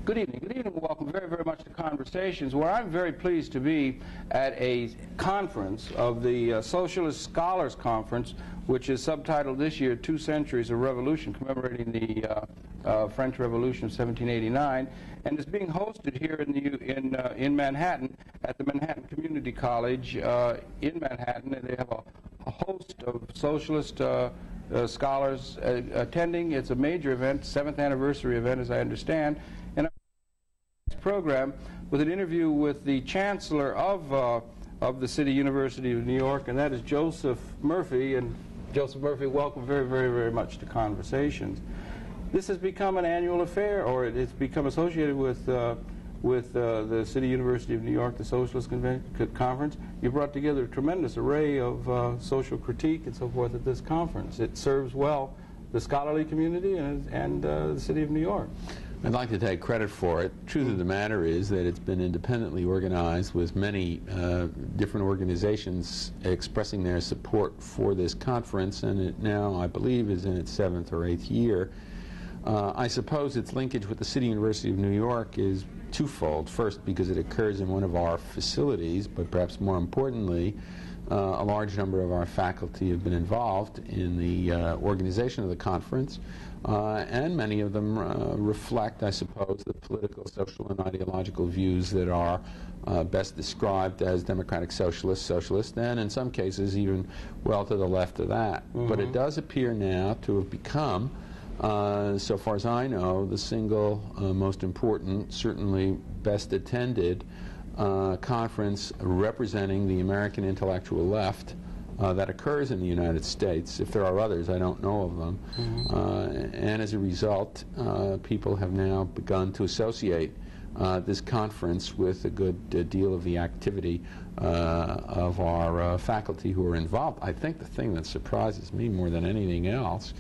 Good evening. Good evening. Welcome very, very much to Conversations, where I'm very pleased to be at a conference of the Socialist Scholars Conference, which is subtitled this year, 2 Centuries of Revolution, commemorating the French Revolution of 1789, and is being hosted here in Manhattan at the Manhattan Community College in Manhattan. And they have a host of socialist scholars attending. It's a major event, 7th anniversary event, as I understand. And program with an interview with the Chancellor of the City University of New York, and that is Joseph Murphy. And Joseph Murphy, welcome very, very, very much to Conversations. This has become an annual affair, or it's become associated with the City University of New York, the Socialist Conference. You brought together a tremendous array of social critique and so forth at this conference. It serves well the scholarly community and the City of New York. I'd like to take credit for it. Truth of the matter is that it's been independently organized with many different organizations expressing their support for this conference, and it now, I believe, is in its 7th or 8th year. I suppose its linkage with the City University of New York is twofold. First, because it occurs in one of our facilities, but perhaps more importantly, a large number of our faculty have been involved in the organization of the conference, and many of them reflect, I suppose, the political, social, and ideological views that are best described as democratic socialist, and in some cases even well to the left of that. Mm-hmm. But it does appear now to have become, so far as I know, the single most important, certainly best attended conference representing the American intellectual left that occurs in the United States. If there are others, I don't know of them. Mm-hmm. And as a result, people have now begun to associate this conference with a good deal of the activity of our faculty who are involved. I think the thing that surprises me more than anything else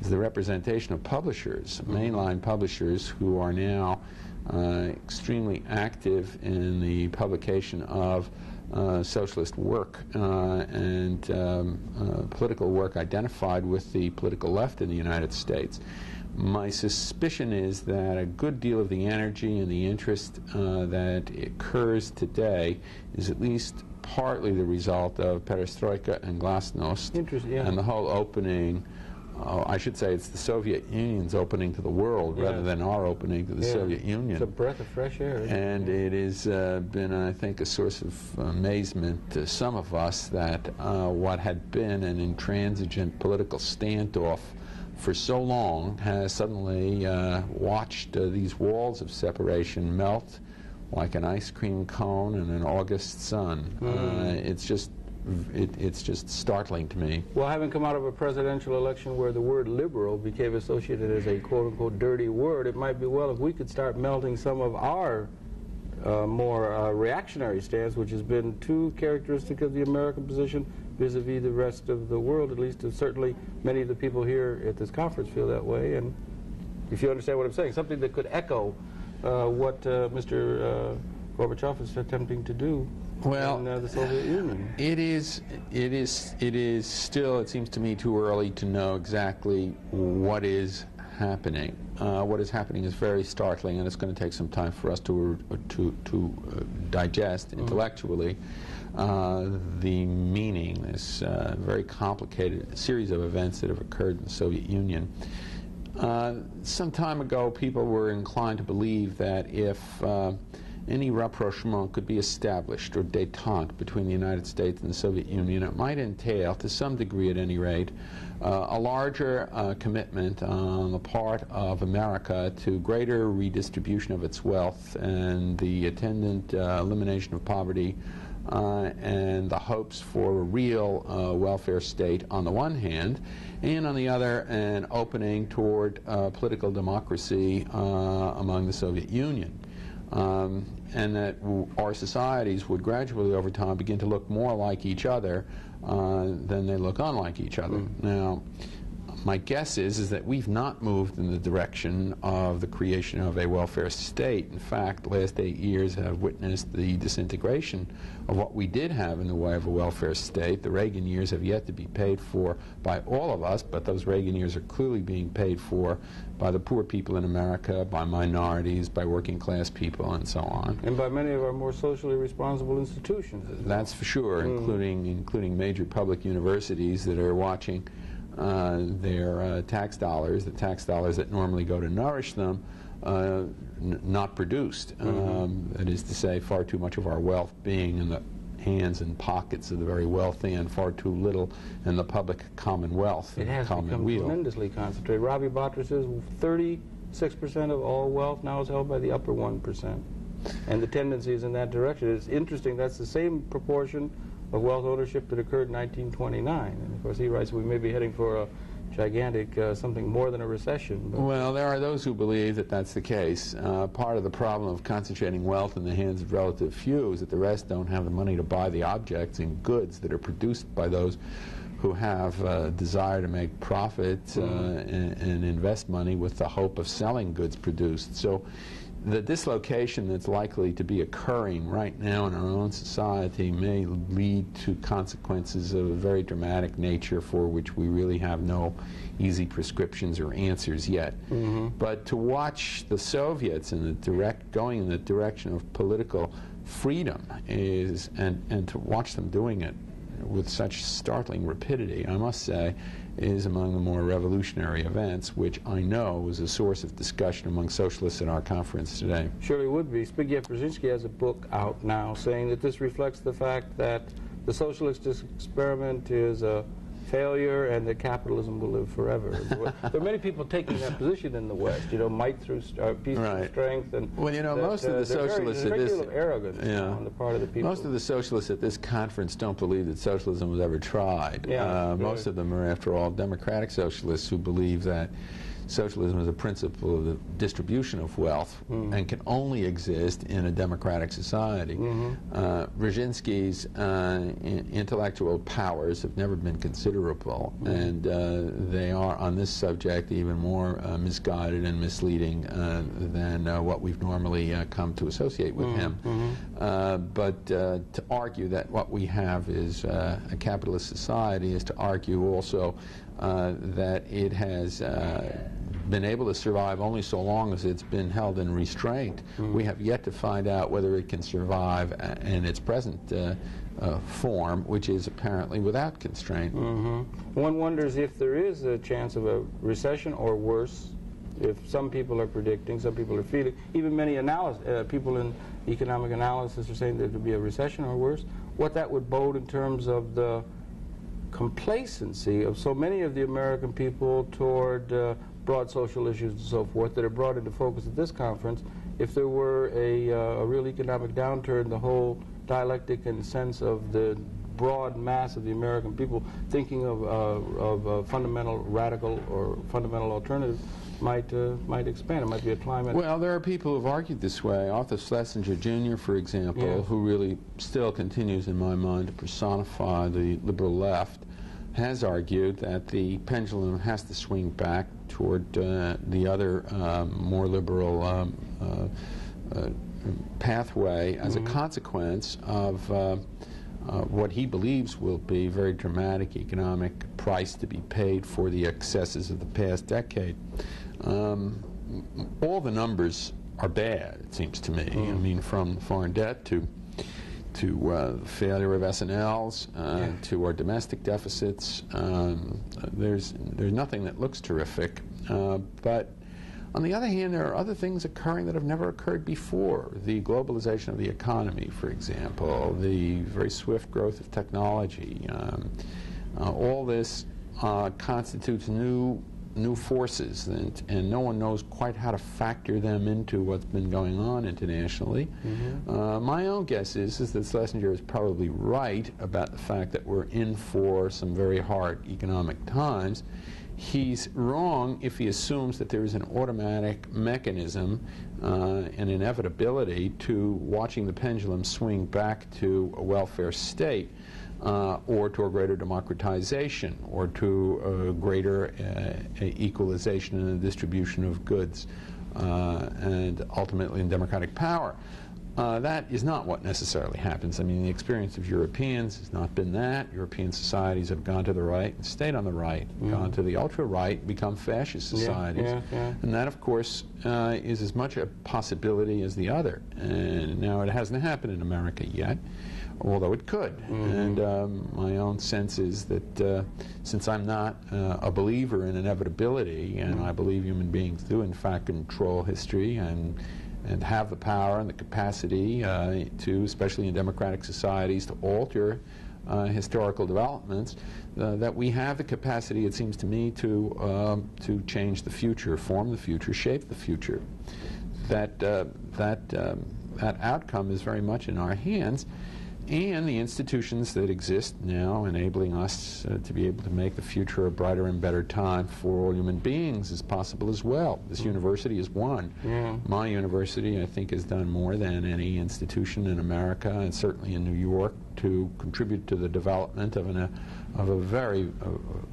is the representation of publishers, mm-hmm. mainline publishers, who are now extremely active in the publication of socialist work and political work identified with the political left in the United States. My suspicion is that a good deal of the energy and the interest that occurs today is at least partly the result of perestroika and glasnost, yeah. and the whole opening. I should say it's the Soviet Union's opening to the world, yeah, rather than our opening to the Soviet Union. It's a breath of fresh air. And it has been, I think, a source of amazement to some of us that what had been an intransigent political standoff for so long has suddenly watched these walls of separation melt like an ice cream cone in an August sun. It's just startling to me. Well, having come out of a presidential election where the word liberal became associated as a quote-unquote dirty word, it might be well if we could start melting some of our more reactionary stance, which has been too characteristic of the American position vis-a-vis the rest of the world. At least certainly many of the people here at this conference feel that way. And if you understand what I'm saying, something that could echo what Mr. Gorbachev is attempting to do. Well, in the Soviet Union. It is still, it seems to me, too early to know exactly what is happening. What is happening is very startling, and it's going to take some time for us to digest intellectually the meaning, this very complicated series of events that have occurred in the Soviet Union. Some time ago, people were inclined to believe that if any rapprochement could be established, or détente, between the United States and the Soviet Union, it might entail, to some degree at any rate, a larger commitment on the part of America to greater redistribution of its wealth and the attendant elimination of poverty and the hopes for a real welfare state on the one hand, and on the other an opening toward political democracy among the Soviet Union. And that our societies would gradually, over time, begin to look more like each other than they look unlike each other. Mm. Now, My guess is that we've not moved in the direction of the creation of a welfare state. In fact, the last 8 years have witnessed the disintegration of what we did have in the way of a welfare state. The Reagan years have yet to be paid for by all of us, but those Reagan years are clearly being paid for by the poor people in America, by minorities, by working class people, and so on. And by many of our more socially responsible institutions. That's for sure, including major public universities that are watching their tax dollars, the tax dollars that normally go to nourish them, not produced. That is to say, far too much of our wealth being in the hands and pockets of the very wealthy, and far too little in the public commonwealth. It has become tremendously concentrated. Robbie Batra says 36% of all wealth now is held by the upper 1%. And the tendency is in that direction. It's interesting, that's the same proportion of wealth ownership that occurred in 1929. And of course he writes we may be heading for a gigantic, something more than a recession. Well, there are those who believe that that's the case. Part of the problem of concentrating wealth in the hands of relative few is that the rest don't have the money to buy the objects and goods that are produced by those who have a desire to make profit and invest money with the hope of selling goods produced. So the dislocation that's likely to be occurring right now in our own society may lead to consequences of a very dramatic nature for which we really have no easy prescriptions or answers yet. But to watch the Soviets going in the direction of political freedom and to watch them doing it with such startling rapidity, I must say, is among the more revolutionary events, which I know was a source of discussion among socialists at our conference today. Surely would be. Zbigniew Brzezinski has a book out now saying that this reflects the fact that the socialist experiment is a failure and that capitalism will live forever. There are many people taking that position in the West, you know, might through peace through strength. And well, you know, most of the socialists at this... There's a great deal of arrogance on the part of the people. Most of the socialists at this conference don't believe that socialism was ever tried. Most of them are, after all, democratic socialists who believe that socialism is a principle of the distribution of wealth and can only exist in a democratic society. Brzezinski's intellectual powers have never been considerable, and they are on this subject even more misguided and misleading than what we've normally come to associate with him. But to argue that what we have is a capitalist society is to argue also that it has been able to survive only so long as it's been held in restraint. We have yet to find out whether it can survive in its present form, which is apparently without constraint. One wonders if there is a chance of a recession or worse, if some people are predicting, some people are feeling, even many people in economic analysis are saying there could be a recession or worse, what that would bode in terms of the complacency of so many of the American people toward broad social issues and so forth that are brought into focus at this conference. If there were a real economic downturn, the whole dialectic and sense of the broad mass of the American people thinking of a fundamental radical or fundamental alternative might expand. It might be a climate. Well, there are people who've argued this way. Arthur Schlesinger Jr., for example, who really still continues in my mind to personify the liberal left, has argued that the pendulum has to swing back toward the other more liberal pathway as a consequence of what he believes will be very dramatic economic price to be paid for the excesses of the past decade. All the numbers are bad, it seems to me. I mean, from foreign debt to failure of S&Ls, to our domestic deficits. There's nothing that looks terrific. But on the other hand, there are other things occurring that have never occurred before. The globalization of the economy, for example, the very swift growth of technology. All this constitutes new forces, and no one knows quite how to factor them into what's been going on internationally. My own guess is that Schlesinger is probably right about the fact that we're in for some very hard economic times. He's wrong if he assumes that there is an automatic mechanism, an inevitability to watching the pendulum swing back to a welfare state. or to a greater democratization, or to a greater equalization in the distribution of goods, and ultimately in democratic power. That is not what necessarily happens. I mean, the experience of Europeans has not been that. European societies have gone to the right and stayed on the right, gone to the ultra-right, become fascist societies. And that, of course, is as much a possibility as the other. And now it hasn't happened in America yet, although it could. And my own sense is that since I'm not a believer in inevitability, and I believe human beings do, in fact, control history and have the power and the capacity to, especially in democratic societies, to alter historical developments, that we have the capacity, it seems to me, to change the future, form the future, shape the future. That outcome is very much in our hands, and the institutions that exist now enabling us to be able to make the future a brighter and better time for all human beings is possible as well. This university is one. My university, I think, has done more than any institution in America, and certainly in New York, to contribute to the development of a very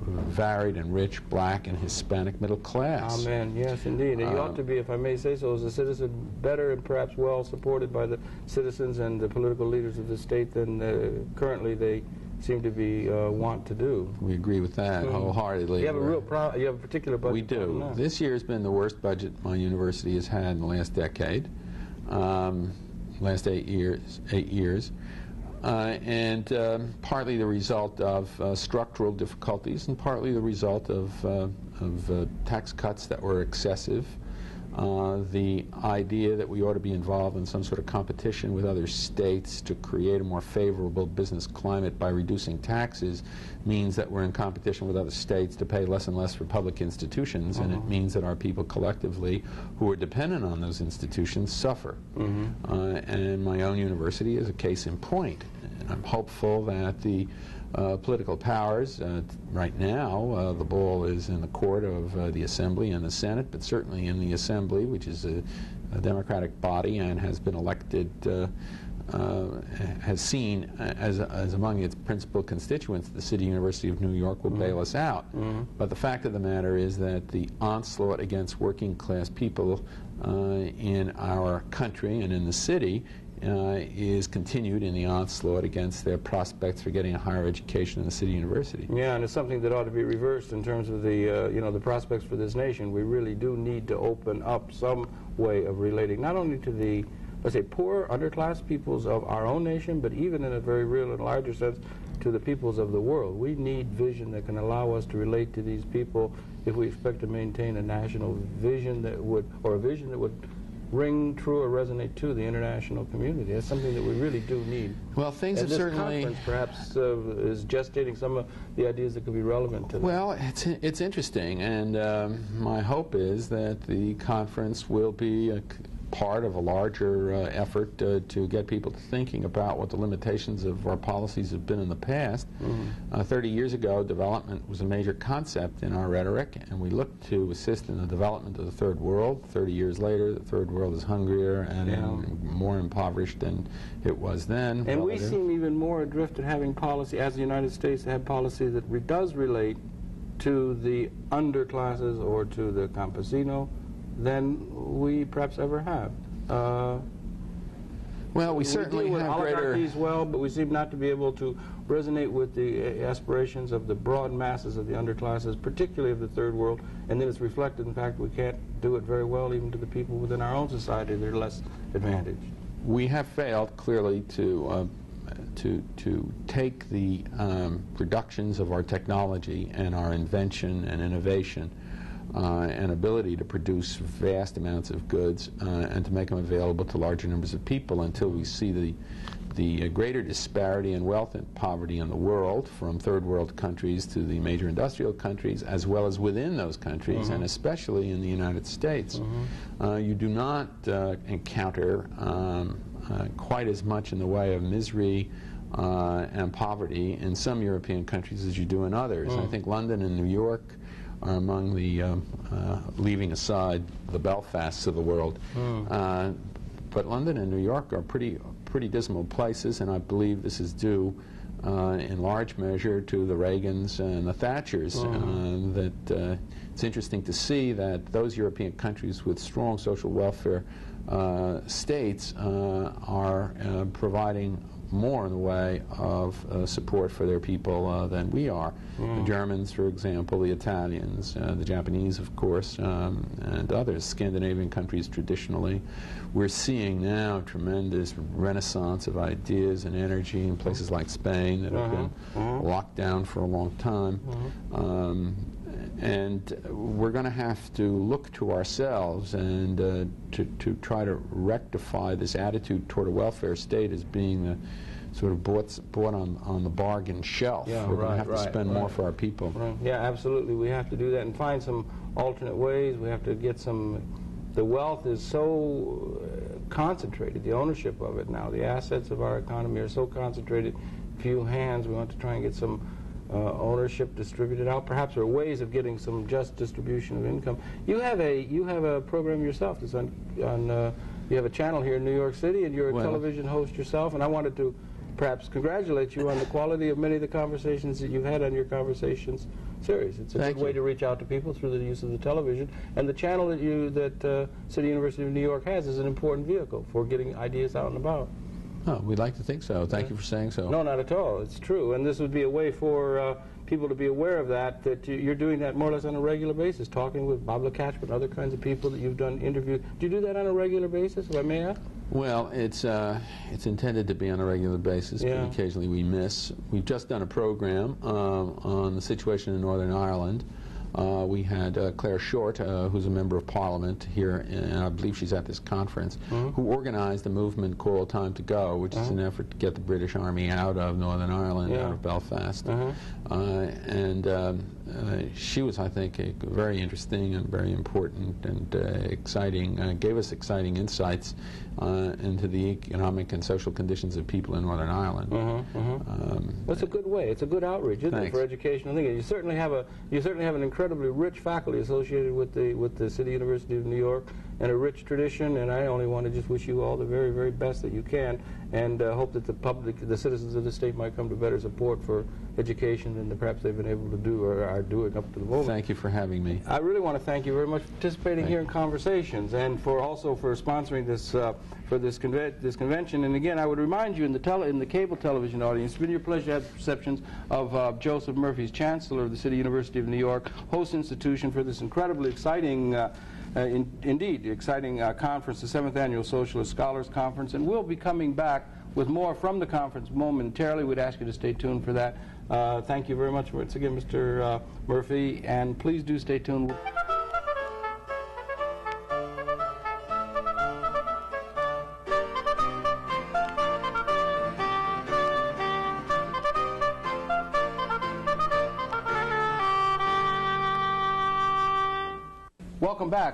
varied and rich black and Hispanic middle class. Amen. Yes, indeed. And you ought to be, if I may say so, as a citizen, better and perhaps well supported by the citizens and the political leaders of the state than currently they seem to be want to do. We agree with that wholeheartedly. You have you have a particular budget. We do. This year has been the worst budget my university has had in the last decade, last 8 years. And partly the result of structural difficulties, and partly the result of tax cuts that were excessive. The idea that we ought to be involved in some sort of competition with other states to create a more favorable business climate by reducing taxes means that we're in competition with other states to pay less and less for public institutions, and it means that our people collectively who are dependent on those institutions suffer. And my own university is a case in point. And I'm hopeful that the political powers, right now, the ball is in the court of the Assembly and the Senate, but certainly in the Assembly, which is a democratic body and has been elected, has seen as among its principal constituents the City University of New York will bail us out. But the fact of the matter is that the onslaught against working class people in our country and in the city is continued in the onslaught against their prospects for getting a higher education in the City University. Yeah, and it's something that ought to be reversed in terms of the the prospects for this nation. We really do need to open up some way of relating, not only to the, let's say, poor underclass peoples of our own nation, but even in a very real and larger sense to the peoples of the world. We need vision that can allow us to relate to these people if we expect to maintain a national vision that would, or a vision that would ring true or resonate to the international community. That's something that we really do need. Well, things have certainly... This conference perhaps is gestating some of the ideas that could be relevant to that. Well, it's interesting, and my hope is that the conference will be a part of a larger effort to get people to thinking about what the limitations of our policies have been in the past. 30 years ago, development was a major concept in our rhetoric, and we looked to assist in the development of the Third World. 30 years later, the Third World is hungrier and more impoverished than it was then. And we seem even more adrift at having policy, as the United States, to have policy that does relate to the underclasses or to the campesino than we perhaps ever have. Well, we certainly have greater... well, but we seem not to be able to resonate with the aspirations of the broad masses of the underclasses, particularly of the Third World, and then it's reflected in the fact we can't do it very well even to the people within our own society that are less advantaged. We have failed, clearly, to take the productions of our technology and our invention and innovation and ability to produce vast amounts of goods and to make them available to larger numbers of people until we see the greater disparity in wealth and poverty in the world, from third world countries to the major industrial countries, as well as within those countries, and especially in the United States. You do not encounter quite as much in the way of misery and poverty in some European countries as you do in others. I think London and New York are among the, leaving aside the Belfasts of the world, but London and New York are pretty dismal places, and I believe this is due in large measure to the Reagans and the Thatchers. It's interesting to see that those European countries with strong social welfare states are providing more in the way of support for their people than we are. The Germans, for example, the Italians, the Japanese, of course, and others, Scandinavian countries traditionally. We're seeing now a tremendous renaissance of ideas and energy in places like Spain that have been locked down for a long time. And we're going to have to look to ourselves and to try to rectify this attitude toward a welfare state as being sort of bought on the bargain shelf. Yeah, we're going to have to spend more for our people. Yeah, absolutely. We have to do that and find some alternate ways. We have to get some. The wealth is so concentrated, the ownership of it now, the assets of our economy are so concentrated, few hands. We want to try and get some ownership distributed out. Perhaps there are ways of getting some just distribution of income. You have a program yourself. That's on you have a channel here in New York City, and you're a television host yourself. And I wanted to perhaps congratulate you on the quality of many of the conversations that you've had on your Conversations series. It's a good way to reach out to people through the use of the television. And the channel that City University of New York has is an important vehicle for getting ideas out and about. Oh, we'd like to think so. Thank you for saying so. No, not at all. It's true. And this would be a way for people to be aware of that you're doing that more or less on a regular basis, talking with Bob LeCatchman and other kinds of people that you've done interviews. Do you do that on a regular basis, if I may ask? Well, it's intended to be on a regular basis, but occasionally we miss. We've just done a program on the situation in Northern Ireland. We had Claire Short, who's a member of Parliament here, and I believe she's at this conference, who organized a movement called Time to Go, which is an effort to get the British Army out of Northern Ireland, out of Belfast. She was, I think, very interesting and very important and exciting, gave us exciting insights into the economic and social conditions of people in Northern Ireland. That's a good way. It's a good outreach, isn't it, for educational thinking? You certainly have an incredibly rich faculty associated with the City University of New York, and a rich tradition. And I only want to just wish you all the very, very best that you can, and hope that the citizens of the state might come to better support for education than perhaps they've been able to do or are doing up to the moment. Thank you for having me. I really want to thank you very much for participating here in Conversations, and also for sponsoring this this convention. And again, I would remind you in the cable television audience, it's been your pleasure to have perceptions of Joseph Murphy, Chancellor of the City University of New York, host institution for this incredibly exciting exciting conference, the 7th Annual Socialist Scholars Conference, and we'll be coming back with more from the conference momentarily. We'd ask you to stay tuned for that. Thank you very much once again, Mr. Murphy, and please do stay tuned.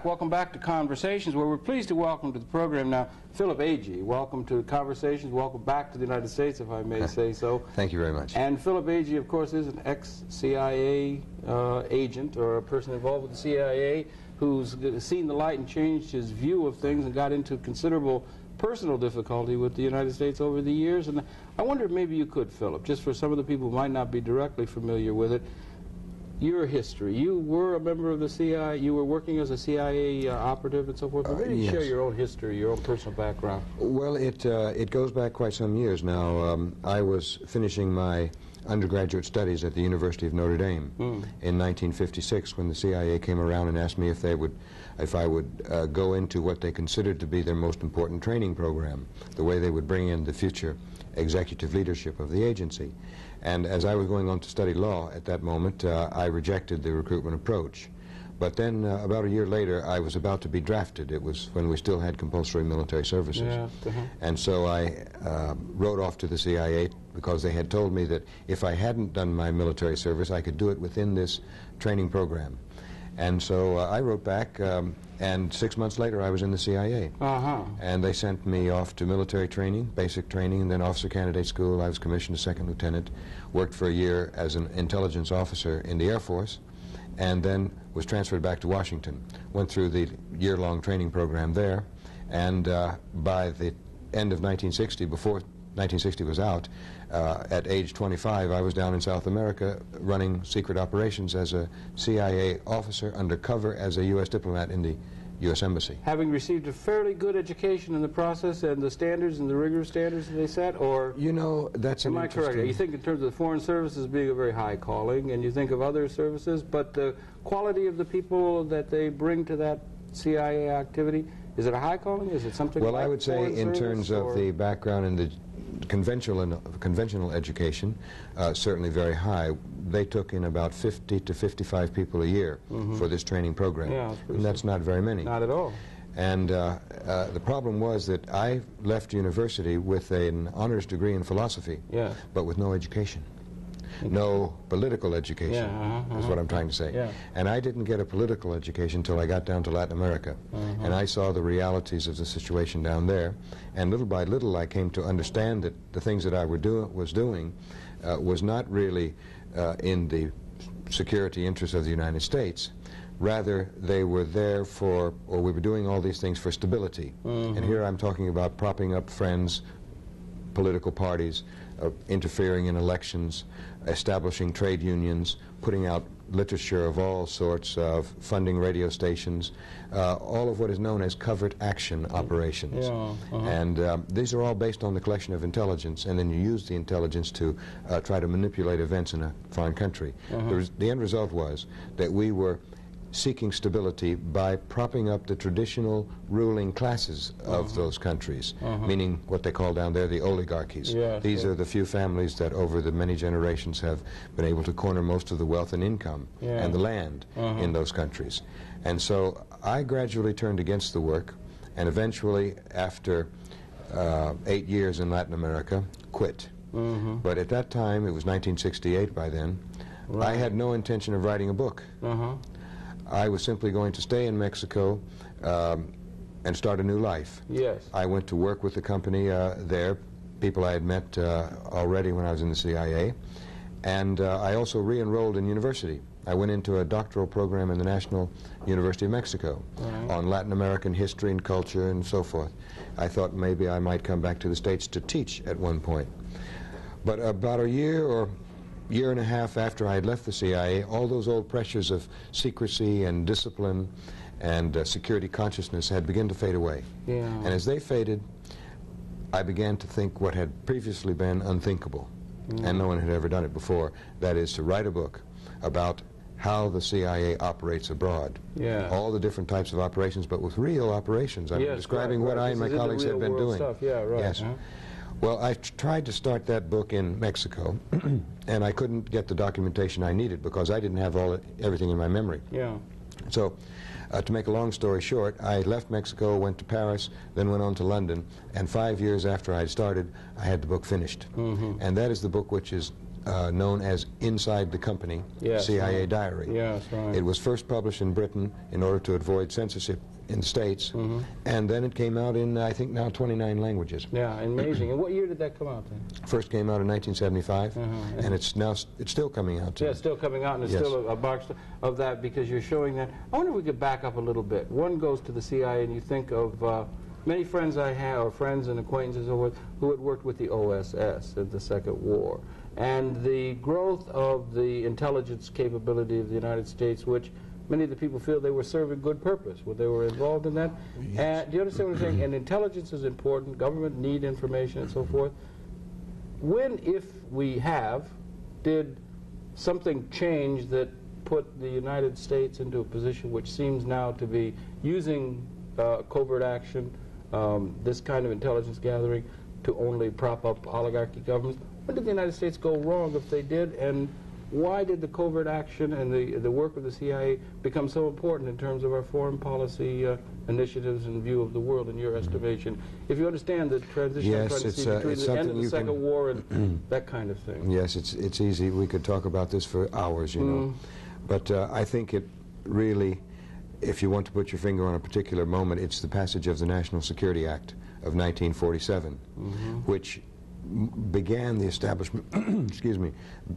Welcome back to Conversations, where we're pleased to welcome to the program now Phillip Agee. Welcome to Conversations. Welcome back to the United States, if I may say so. Thank you very much. And Phillip Agee, of course, is an ex-CIA agent, or a person involved with the CIA who's seen the light and changed his view of things and got into considerable personal difficulty with the United States over the years. And I wonder if maybe you could, Phillip, just for some of the people who might not be directly familiar with it, your history. You were a member of the CIA. You were working as a CIA operative and so forth. Maybe share your own history, your own personal background. Well, it goes back quite some years now. I was finishing my undergraduate studies at the University of Notre Dame in 1956 when the CIA came around and asked me if I would go into what they considered to be their most important training program, the way they would bring in the future executive leadership of the agency. And as I was going on to study law at that moment, I rejected the recruitment approach. But then about a year later, I was about to be drafted. It was when we still had compulsory military services. And so I wrote off to the CIA because they had told me that if I hadn't done my military service, I could do it within this training program. And so I wrote back, and 6 months later I was in the CIA. And they sent me off to military training, basic training, and then officer candidate school. I was commissioned a second lieutenant, worked for a year as an intelligence officer in the Air Force, and then was transferred back to Washington. Went through the year-long training program there, and by the end of 1960, before 1960 was out, at age 25, I was down in South America running secret operations as a CIA officer undercover as a U.S. diplomat in the U.S. Embassy. Having received a fairly good education in the process and the standards and the rigorous standards that they set, or... You know, that's an Am I correct? You think in terms of the foreign services being a very high calling, and you think of other services, but the quality of the people that they bring to that CIA activity, is it a high calling? Is it something Well, like I would say foreign in service, terms of or? the background and the conventional education, certainly very high. They took in about 50 to 55 people a year for this training program. Yeah, and that's not very many. Not at all. And the problem was that I left university with an honors degree in philosophy, Yeah. but with no education. No political education, is what I'm trying to say. Yeah. And I didn't get a political education until I got down to Latin America. And I saw the realities of the situation down there. And little by little I came to understand that the things that I was doing was not really in the security interests of the United States. Rather, they were there for, or we were doing all these things for stability. And here I'm talking about propping up friends, political parties, interfering in elections, establishing trade unions, putting out literature of all sorts, of funding radio stations, all of what is known as covert action operations. Yeah, And these are all based on the collection of intelligence, and then you use the intelligence to try to manipulate events in a foreign country. The end result was that we were seeking stability by propping up the traditional ruling classes of those countries, meaning what they call down there the oligarchies. Yes, These are the few families that over the many generations have been able to corner most of the wealth and income and the land in those countries. And so I gradually turned against the work, and eventually, after 8 years in Latin America, quit. But at that time, it was 1968 by then, I had no intention of writing a book. I was simply going to stay in Mexico and start a new life. Yes. I went to work with the company there, people I had met already when I was in the CIA, and I also re-enrolled in university. I went into a doctoral program in the National University of Mexico on Latin American history and culture and so forth. I thought maybe I might come back to the States to teach at one point. But about a year or year and a half after I had left the CIA, all those old pressures of secrecy and discipline and security consciousness had begun to fade away. And as they faded, I began to think what had previously been unthinkable, and no one had ever done it before, that is to write a book about how the CIA operates abroad. All the different types of operations, but with real operations. I'm describing what I and my colleagues had been doing. Stuff. Yeah, right. Yes. Well, I tried to start that book in Mexico, and I couldn't get the documentation I needed because I didn't have everything in my memory. So, to make a long story short, I left Mexico, went to Paris, then went on to London, and 5 years after I had started, I had the book finished. And that is the book which is known as Inside the Company, CIA Diary. It was first published in Britain in order to avoid censorship in the States, and then it came out in, I think, now 29 languages. Amazing. And what year did that come out then? First came out in 1975, and it's still coming out. It's still coming out, and it's still a box of that because you're showing that. I wonder if we could back up a little bit. One goes to the CIA, and you think of many friends I have, or friends and acquaintances who had worked with the OSS in the Second War, and the growth of the intelligence capability of the United States, which many of the people feel they were serving good purpose when they were involved in that. Do you understand what I'm saying? And intelligence is important, government need information and so forth. When, if we have, did something change that put the United States into a position which seems now to be using covert action, this kind of intelligence gathering, to only prop up oligarchy governments? When did the United States go wrong, if they did, and why did the covert action and the work of the CIA become so important in terms of our foreign policy initiatives in view of the world, in your estimation? If you understand the transition I'm trying to see between the end of the Second War and that kind of thing. Yes, it's easy. We could talk about this for hours, you know. But I think it really, if you want to put your finger on a particular moment, it's the passage of the National Security Act of 1947, which began the establishment, excuse me,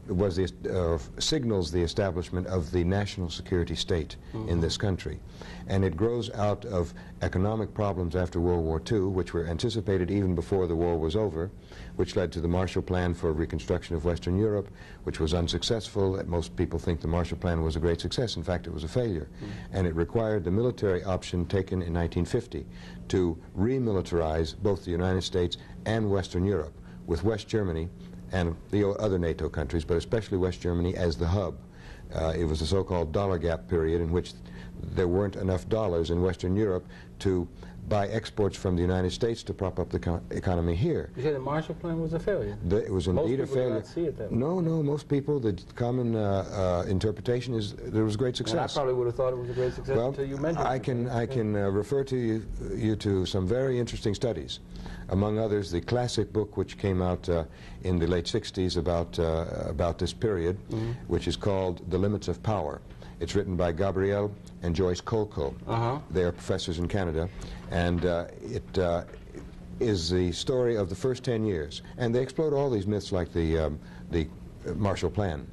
was the, signals the establishment of the national security state in this country. And it grows out of economic problems after World War II, which were anticipated even before the war was over, which led to the Marshall Plan for reconstruction of Western Europe, which was unsuccessful. Most people think the Marshall Plan was a great success. In fact, it was a failure. And it required the military option taken in 1950 to remilitarize both the United States and Western Europe, with West Germany and the other NATO countries, but especially West Germany as the hub. It was the so-called dollar gap period in which there weren't enough dollars in Western Europe to buy exports from the United States to prop up the economy here. You said the Marshall Plan was a failure? It was indeed a failure. Most people do not see it that way. No, no, most people, the common interpretation is there was great success. And I probably would have thought it was a great success until you mentioned it. I can refer to you to some very interesting studies. Among others, the classic book which came out in the late 60s about this period, which is called The Limits of Power. It's written by Gabrielle and Joyce Colco. They are professors in Canada, and it is the story of the first 10 years. And they explode all these myths like the Marshall Plan.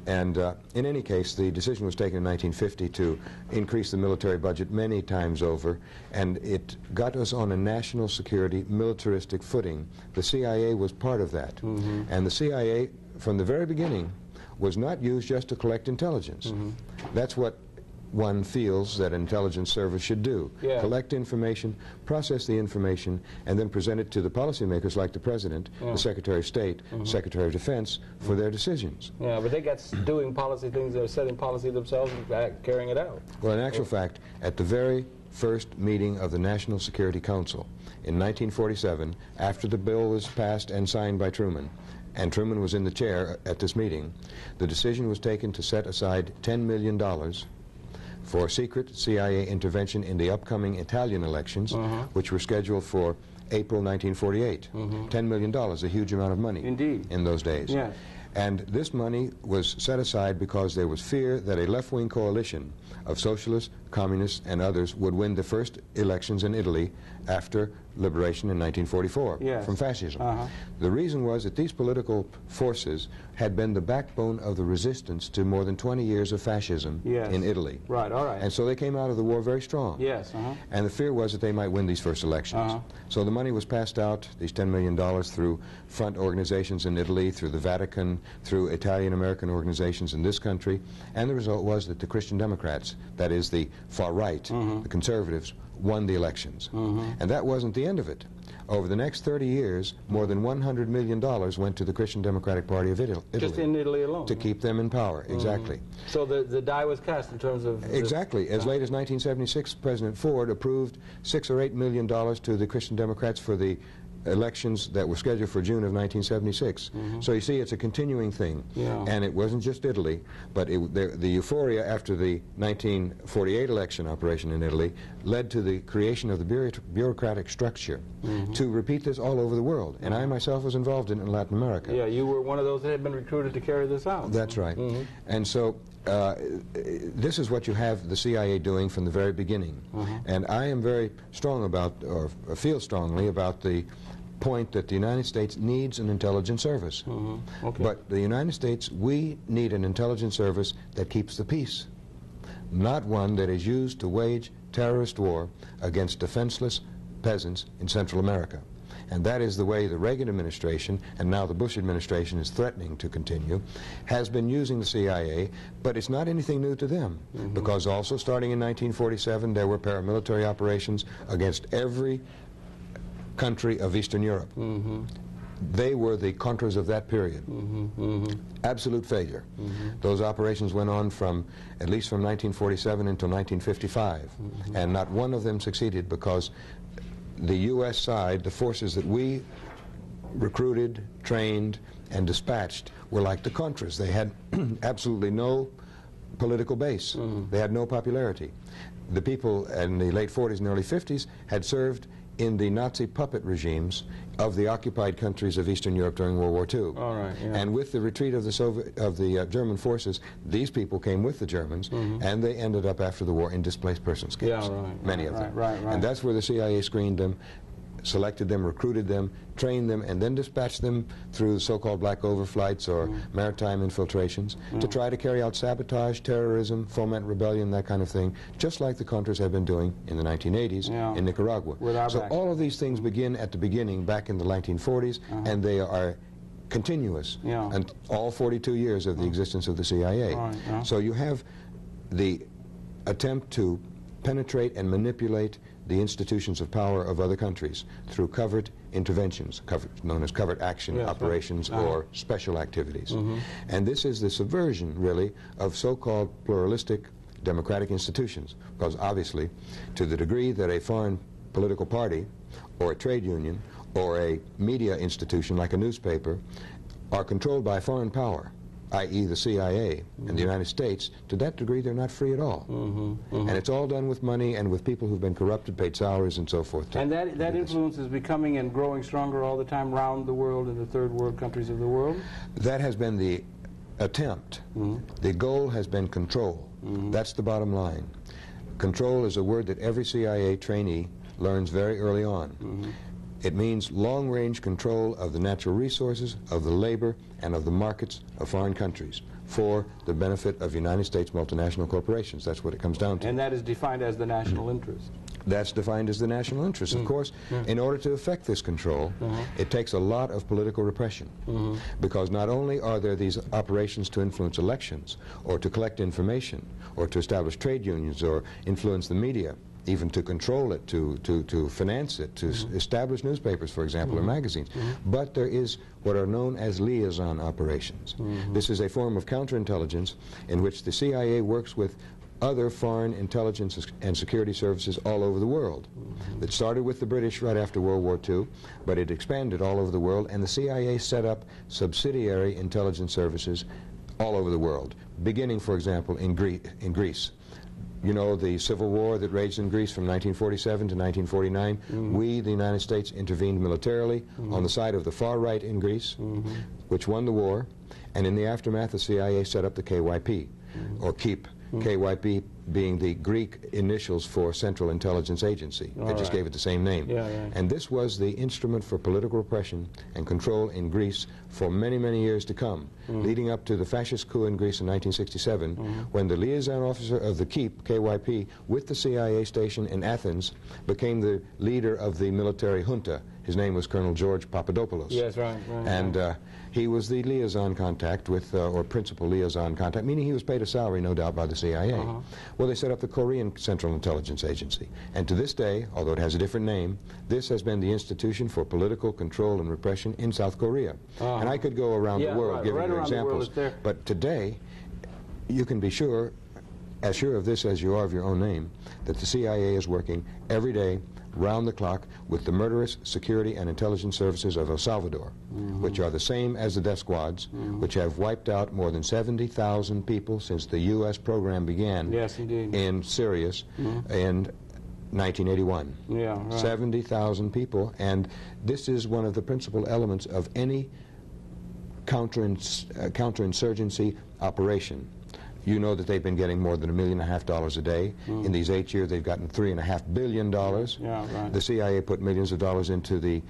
And in any case, the decision was taken in 1950 to increase the military budget many times over, and it got us on a national security militaristic footing. The CIA was part of that. And the CIA, from the very beginning, was not used just to collect intelligence. That's what one feels that an intelligence service should do. Collect information, process the information, and then present it to the policymakers like the President, the Secretary of State, Secretary of Defense, for their decisions. Yeah, but they got doing policy things, they're setting policy themselves and carrying it out. Well, in actual fact, at the very first meeting of the National Security Council in 1947, after the bill was passed and signed by Truman, and Truman was in the chair at this meeting, the decision was taken to set aside $10 million for secret CIA intervention in the upcoming Italian elections, which were scheduled for April 1948. $10 million, a huge amount of money in those days. And this money was set aside because there was fear that a left-wing coalition of socialists, communists, and others would win the first elections in Italy after liberation in 1944 from fascism. The reason was that these political forces had been the backbone of the resistance to more than 20 years of fascism in Italy. And so they came out of the war very strong. And the fear was that they might win these first elections. So the money was passed out, these $10 million, through front organizations in Italy, through the Vatican, through Italian-American organizations in this country, and the result was that the Christian Democrats, that is the far right, the conservatives, won the elections. And that wasn't the end of it. Over the next 30 years, more than $100 million went to the Christian Democratic Party of Italy. Just in Italy alone? To keep them in power, exactly. So the die was cast in terms of... Exactly. As late as 1976, President Ford approved $6 or $8 million to the Christian Democrats for the elections that were scheduled for June of 1976. So you see, it's a continuing thing. And it wasn't just Italy, but the euphoria after the 1948 election operation in Italy led to the creation of the bureaucratic structure to repeat this all over the world. And I myself was involved in Latin America. Yeah, you were one of those that had been recruited to carry this out. That's right. And so this is what you have the CIA doing from the very beginning. And I am very strong about, or feel strongly about, the point that the United States needs an intelligence service. But the United States, we need an intelligence service that keeps the peace, not one that is used to wage terrorist war against defenseless peasants in Central America. And that is the way the Reagan administration, and now the Bush administration is threatening to continue, has been using the CIA, but it's not anything new to them, because also starting in 1947 there were paramilitary operations against every country of Eastern Europe. They were the Contras of that period. Absolute failure. Those operations went on from, at least from 1947 until 1955, and not one of them succeeded because the U.S. side, the forces that we recruited, trained, and dispatched were like the Contras. They had absolutely no political base. They had no popularity. The people in the late 40s and early 50s had served in the Nazi puppet regimes of the occupied countries of Eastern Europe during World War II. And with the retreat of the German forces, these people came with the Germans, and they ended up after the war in displaced persons camps. Many of them. And that's where the CIA screened them, selected them, recruited them, trained them, and then dispatched them through the so-called black overflights or maritime infiltrations to try to carry out sabotage, terrorism, foment rebellion, that kind of thing, just like the Contras have been doing in the 1980s in Nicaragua. So all of these things begin at the beginning, back in the 1940s, and they are continuous and all 42 years of the existence of the CIA. So you have the attempt to penetrate and manipulate the institutions of power of other countries through covert interventions, known as covert action operations or special activities. And this is the subversion, really, of so-called pluralistic democratic institutions, because obviously, to the degree that a foreign political party or a trade union or a media institution like a newspaper are controlled by foreign power, i.e. the CIA and the United States, to that degree they're not free at all. And it's all done with money and with people who've been corrupted, paid salaries and so forth. And that influence is becoming and growing stronger all the time around the world, in the third world countries of the world? That has been the attempt. The goal has been control. That's the bottom line. Control is a word that every CIA trainee learns very early on. It means long-range control of the natural resources, of the labor, and of the markets of foreign countries for the benefit of United States multinational corporations. That's what it comes down to. And that is defined as the national interest. That's defined as the national interest. Of course, in order to effect this control, it takes a lot of political repression, because not only are there these operations to influence elections, or to collect information, or to establish trade unions, or influence the media, even to control it, to finance it, to establish newspapers, for example, or magazines. But there is what are known as liaison operations. This is a form of counterintelligence in which the CIA works with other foreign intelligence and security services all over the world. It started with the British right after World War II, but it expanded all over the world, and the CIA set up subsidiary intelligence services all over the world, beginning, for example, in Greece. You know, the civil war that raged in Greece from 1947 to 1949, we, the United States, intervened militarily on the side of the far right in Greece, which won the war, and in the aftermath the CIA set up the KYP, or KEEP, KYP being the Greek initials for Central Intelligence Agency. They just gave it the same name. And this was the instrument for political repression and control in Greece for many, many years to come, leading up to the fascist coup in Greece in 1967, when the liaison officer of the KEEP, KYP, with the CIA station in Athens, became the leader of the military junta. His name was Colonel George Papadopoulos. Yes, right. And he was the liaison contact with, or principal liaison contact, meaning he was paid a salary, no doubt, by the CIA. Well, they set up the Korean Central Intelligence Agency. And to this day, although it has a different name, this has been the institution for political control and repression in South Korea. And I could go around the world giving you examples. But today, you can be sure, as sure of this as you are of your own name, that the CIA is working every day, round the clock, with the murderous security and intelligence services of El Salvador, which are the same as the death squads, which have wiped out more than 70,000 people since the U.S. program began in Sirius in 1981. 70,000 people, and this is one of the principal elements of any counterinsurgency operation. You know that they've been getting more than $1.5 million a day. In these 8 years, they've gotten $3.5 billion. The CIA put millions of dollars into the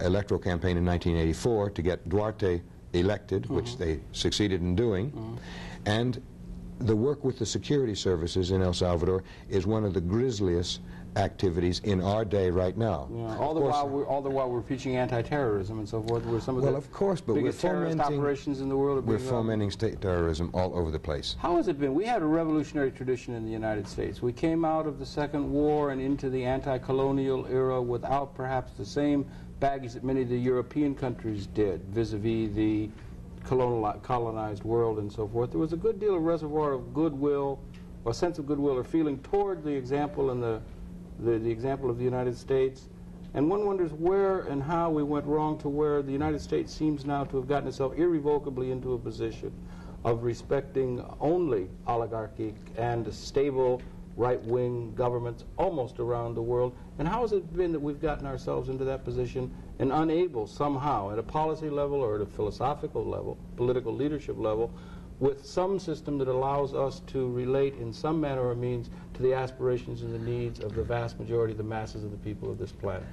electoral campaign in 1984 to get Duarte elected, which they succeeded in doing. And the work with the security services in El Salvador is one of the grisliest activities in our day right now. All the while we're preaching anti-terrorism and so forth. We're some of the of course, but biggest terrorist operations in the world. We're fomenting state terrorism all over the place. How has it been? We had a revolutionary tradition in the United States. We came out of the Second War and into the anti-colonial era without perhaps the same baggage that many of the European countries did vis-a-vis the colonized world and so forth. There was a good deal of reservoir of goodwill, or sense of goodwill or feeling toward the example and the example of the United States, and one wonders where and how we went wrong to where the United States seems now to have gotten itself irrevocably into a position of respecting only oligarchic and stable right-wing governments almost around the world. And how has it been that we've gotten ourselves into that position and unable somehow at a policy level or at a philosophical level, political leadership level, with some system that allows us to relate in some manner or means to the aspirations and the needs of the vast majority of the masses of the people of this planet?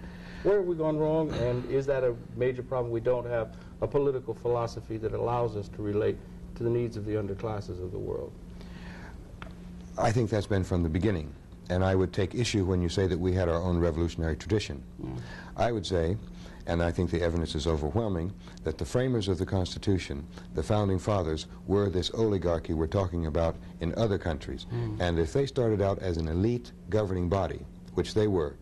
Where have we gone wrong, and is that a major problem? We don't have a political philosophy that allows us to relate to the needs of the underclasses of the world. I think that's been from the beginning, and I would take issue when you say that we had our own revolutionary tradition. I would say, and I think the evidence is overwhelming, that the framers of the Constitution, the Founding Fathers, were this oligarchy we're talking about in other countries. And if they started out as an elite governing body, which they were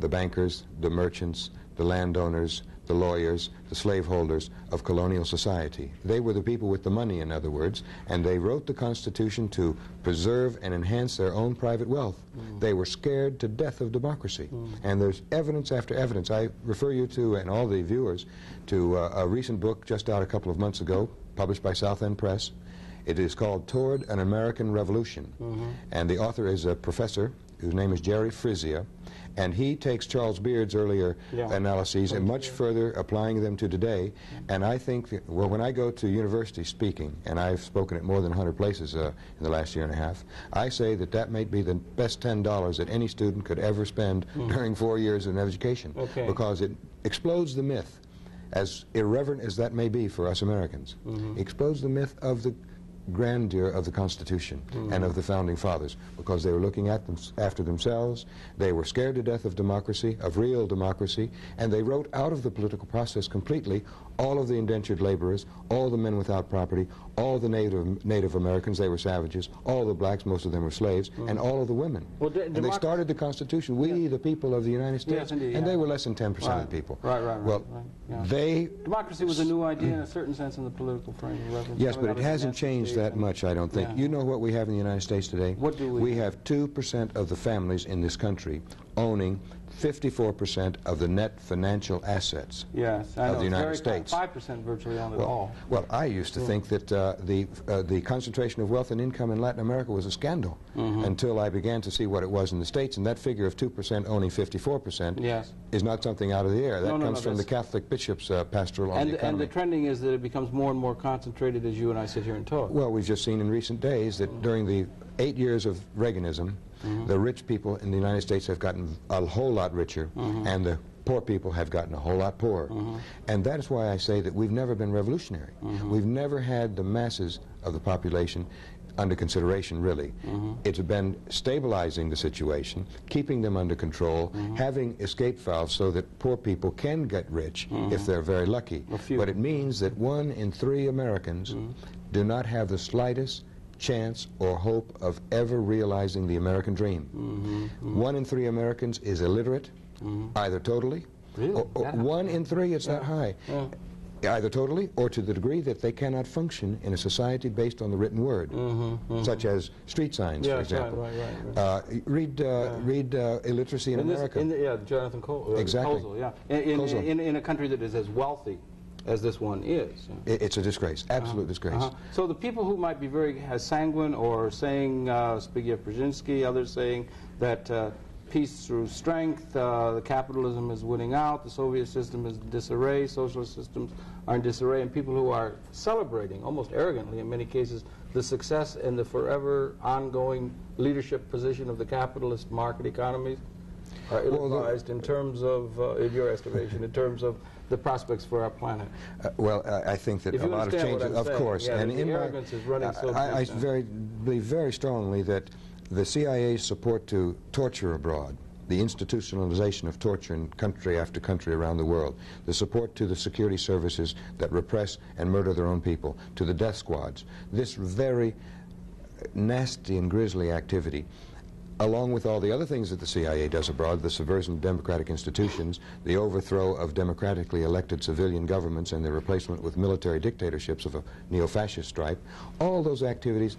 the bankers, the merchants, the landowners, the lawyers, the slaveholders of colonial society. They were the people with the money, in other words, and they wrote the Constitution to preserve and enhance their own private wealth. They were scared to death of democracy. And there's evidence after evidence. I refer you to, and all the viewers, to a recent book just out a couple of months ago, published by South End Press. It is called Toward an American Revolution. And the author is a professor whose name is Jerry Frizzia, and he takes Charles Beard's earlier analyses and much further, applying them to today. And I think that, well, when I go to university speaking, and I've spoken at more than 100 places in the last year and a half, I say that that may be the best $10 that any student could ever spend during 4 years of education, because it explodes the myth, as irreverent as that may be for us Americans. Explodes the myth of the grandeur of the Constitution and of the Founding Fathers, because they were looking at them after themselves. They were scared to death of democracy, of real democracy, and they wrote out of the political process completely all of the indentured laborers, all the men without property, all the Native Americans, they were savages, all the blacks, most of them were slaves, and all of the women. Well, and they started the Constitution, we the people of the United States, and they were less than 10% of the people. Well, democracy was a new idea in a certain sense in the political frame of reference. Yes, but it hasn't changed that much, I don't think. You know what we have in the United States today? What do we? We have 2% of the families in this country owning 54% of the net financial assets of the United States. 5% virtually on it all. Well, I used to think that the concentration of wealth and income in Latin America was a scandal until I began to see what it was in the States, and that figure of 2% owning 54% is not something out of the air. That comes from the Catholic bishops' pastoral on the economy. And the trending is that it becomes more and more concentrated as you and I sit here and talk. Well, we've just seen in recent days that during the 8 years of Reaganism, the rich people in the United States have gotten a whole lot richer, and the poor people have gotten a whole lot poorer. And that is why I say that we've never been revolutionary. We've never had the masses of the population under consideration, really. It's been stabilizing the situation, keeping them under control, having escape valves so that poor people can get rich if they're very lucky. But it means that 1 in 3 Americans do not have the slightest chance or hope of ever realizing the American dream. 1 in 3 Americans is illiterate, either totally, or 1 in 3, it's that high, either totally or to the degree that they cannot function in a society based on the written word, such as street signs, for example. Read illiteracy in America. Jonathan Cole. Exactly. In a country that is as wealthy as this one is. It's a disgrace, absolute disgrace. So the people who might be very sanguine or saying, speaking of Brzezinski, others saying that peace through strength, the capitalism is winning out, the Soviet system is in disarray, socialist systems are in disarray, and people who are celebrating, almost arrogantly in many cases, the success and the forever ongoing leadership position of the capitalist market economies are ill-advised in terms of, in your estimation, in terms of the prospects for our planet. I think that a lot of changes, of course, and the arrogance is running so I believe very strongly that the CIA's support to torture abroad, the institutionalization of torture in country after country around the world, the support to the security services that repress and murder their own people, to the death squads, this very nasty and grisly activity, along with all the other things that the CIA does abroad, the subversion of democratic institutions, the overthrow of democratically elected civilian governments and their replacement with military dictatorships of a neo-fascist stripe, all those activities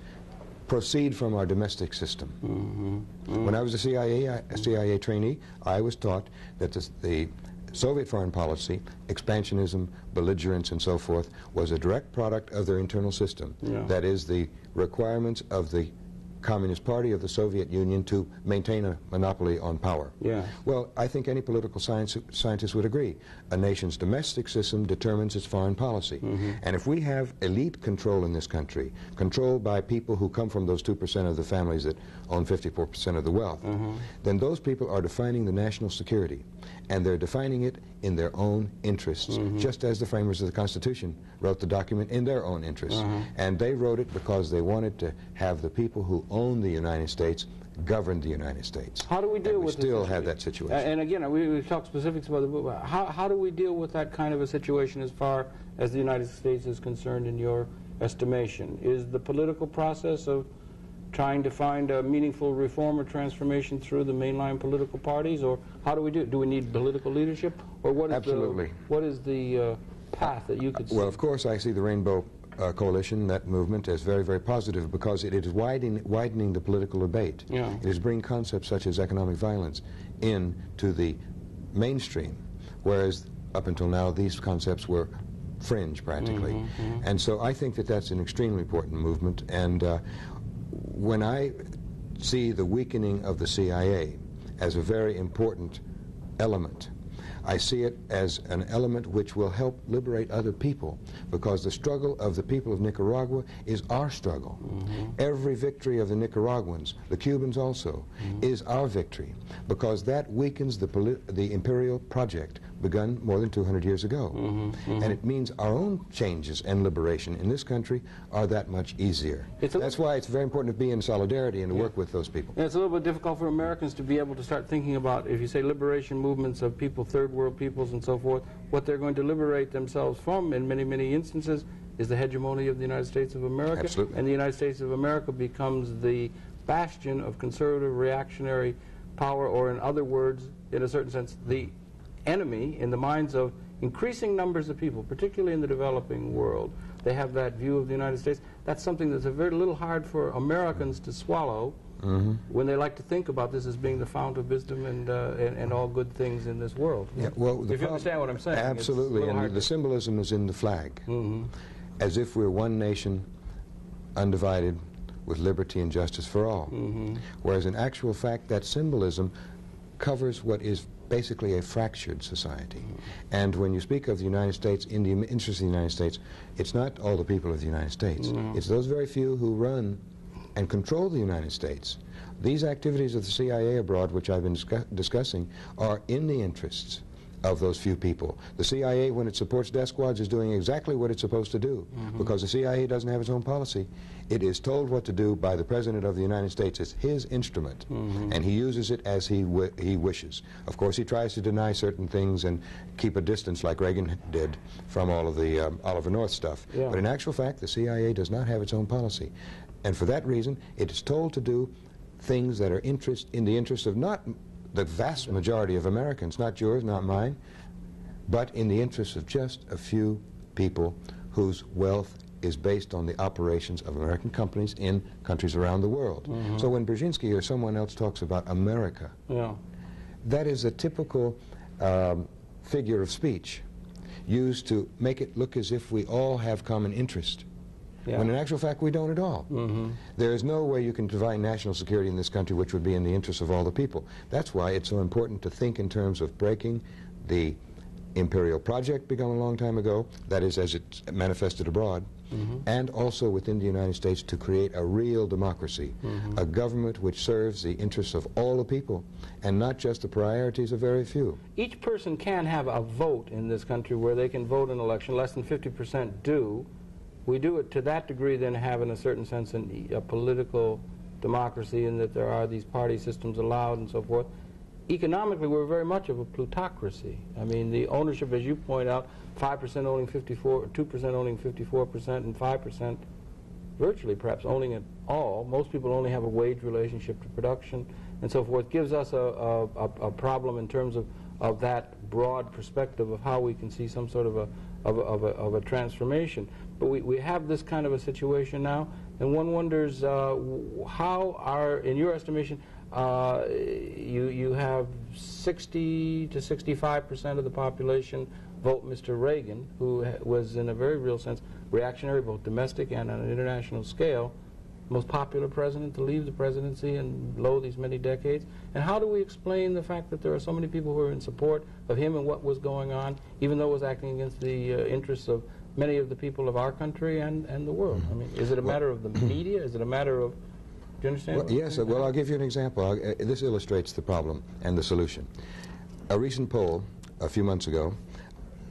proceed from our domestic system. When I was a CIA trainee, I was taught that the Soviet foreign policy, expansionism, belligerence, and so forth, was a direct product of their internal system. That is, the requirements of the Communist Party of the Soviet Union to maintain a monopoly on power. Well, I think any political scientist would agree. A nation's domestic system determines its foreign policy. And if we have elite control in this country, controlled by people who come from those 2% of the families that own 54% of the wealth, then those people are defining the national security. and they're defining it in their own interests, just as the framers of the Constitution wrote the document in their own interests. And they wrote it because they wanted to have the people who own the United States govern the United States. How do we deal with this? We still have that situation. And again, we talk specifics about the book. How do we deal with that kind of a situation as far as the United States is concerned in your estimation? Is the political process of trying to find a meaningful reform or transformation through the mainline political parties, or how do we do it? Do we need political leadership, or what is Absolutely. What is the path that you could see? Well, of course, I see the Rainbow Coalition, that movement, as very, very positive, because it is widening the political debate. Yeah. It is bringing concepts such as economic violence into the mainstream, whereas up until now these concepts were fringe practically. And so I think that that's an extremely important movement, and when I see the weakening of the CIA as a very important element, I see it as an element which will help liberate other people, because the struggle of the people of Nicaragua is our struggle. Every victory of the Nicaraguans, the Cubans also, is our victory, because that weakens the imperial project begun more than 200 years ago. And it means our own changes and liberation in this country are that much easier. That's why it's very important to be in solidarity and to work with those people. It's a little bit difficult for Americans to be able to start thinking about, if you say liberation movements of people, third world peoples and so forth, what they're going to liberate themselves from in many, many instances is the hegemony of the United States of America. Absolutely. And the United States of America becomes the bastion of conservative reactionary power, or in other words, in a certain sense, the enemy in the minds of increasing numbers of people, particularly in the developing world. They have that view of the United States. That's something that's a very little hard for Americans to swallow when they like to think about this as being the fount of wisdom and all good things in this world. Yeah, well, if you understand what I'm saying. Absolutely, and the symbolism is in the flag, as if we're one nation, undivided, with liberty and justice for all. Whereas in actual fact, that symbolism covers what is basically a fractured society. And when you speak of the United States in the interest of the United States, it's not all the people of the United States. It's those very few who run and control the United States. These activities of the CIA abroad, which I've been discussing, are in the interests of those few people. The CIA, when it supports death squads, is doing exactly what it's supposed to do, because the CIA doesn't have its own policy. It is told what to do by the President of the United States. It's his instrument, and he uses it as he wishes. Of course, he tries to deny certain things and keep a distance, like Reagan did, from all of the Oliver North stuff. But in actual fact, the CIA does not have its own policy. And for that reason, it is told to do things that are in the interest of not the vast majority of Americans, not yours, not mine, but in the interest of just a few people whose wealth is based on the operations of American companies in countries around the world. So when Brzezinski or someone else talks about America, that is a typical figure of speech used to make it look as if we all have common interest. When in actual fact we don't at all. There is no way you can define national security in this country which would be in the interest of all the people. That's why it's so important to think in terms of breaking the imperial project begun a long time ago, that is, as it's manifested abroad, and also within the United States to create a real democracy, a government which serves the interests of all the people and not just the priorities of very few. Each person can have a vote in this country where they can vote in an election. Less than 50% do. We do it to that degree, then have in a certain sense a political democracy, in that there are these party systems allowed and so forth. Economically, we're very much of a plutocracy. I mean, the ownership, as you point out, 5% owning 54, 2% owning 54%, and 5% virtually perhaps owning it all. Most people only have a wage relationship to production and so forth. Gives us a problem in terms of that broad perspective of how we can see some sort of a transformation. But we have this kind of a situation now, and one wonders how are, in your estimation, you have 60 to 65% of the population vote Mr. Reagan, who was in a very real sense reactionary, both domestic and on an international scale, most popular president to leave the presidency in these many decades. And how do we explain the fact that there are so many people who are in support of him and what was going on, even though it was acting against the interests of many of the people of our country and the world? I mean, is it a matter of the media? Is it a matter of, do you understand? Well, yes, well, I'll give you an example. This illustrates the problem and the solution. A recent poll a few months ago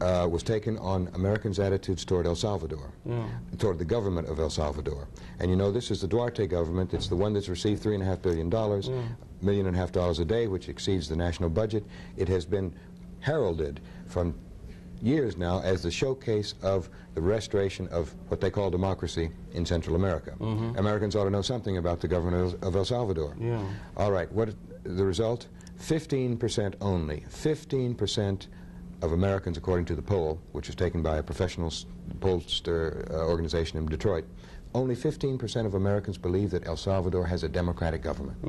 was taken on Americans' attitudes toward El Salvador, toward the government of El Salvador. And you know, this is the Duarte government. It's the one that's received $3.5 billion, $1.5 million a day, which exceeds the national budget. It has been heralded from years now as the showcase of the restoration of what they call democracy in Central America. Americans ought to know something about the government of El Salvador. All right, what is the result? 15% only. 15% of Americans, according to the poll, which was taken by a professional pollster organization in Detroit, only 15% of Americans believe that El Salvador has a democratic government.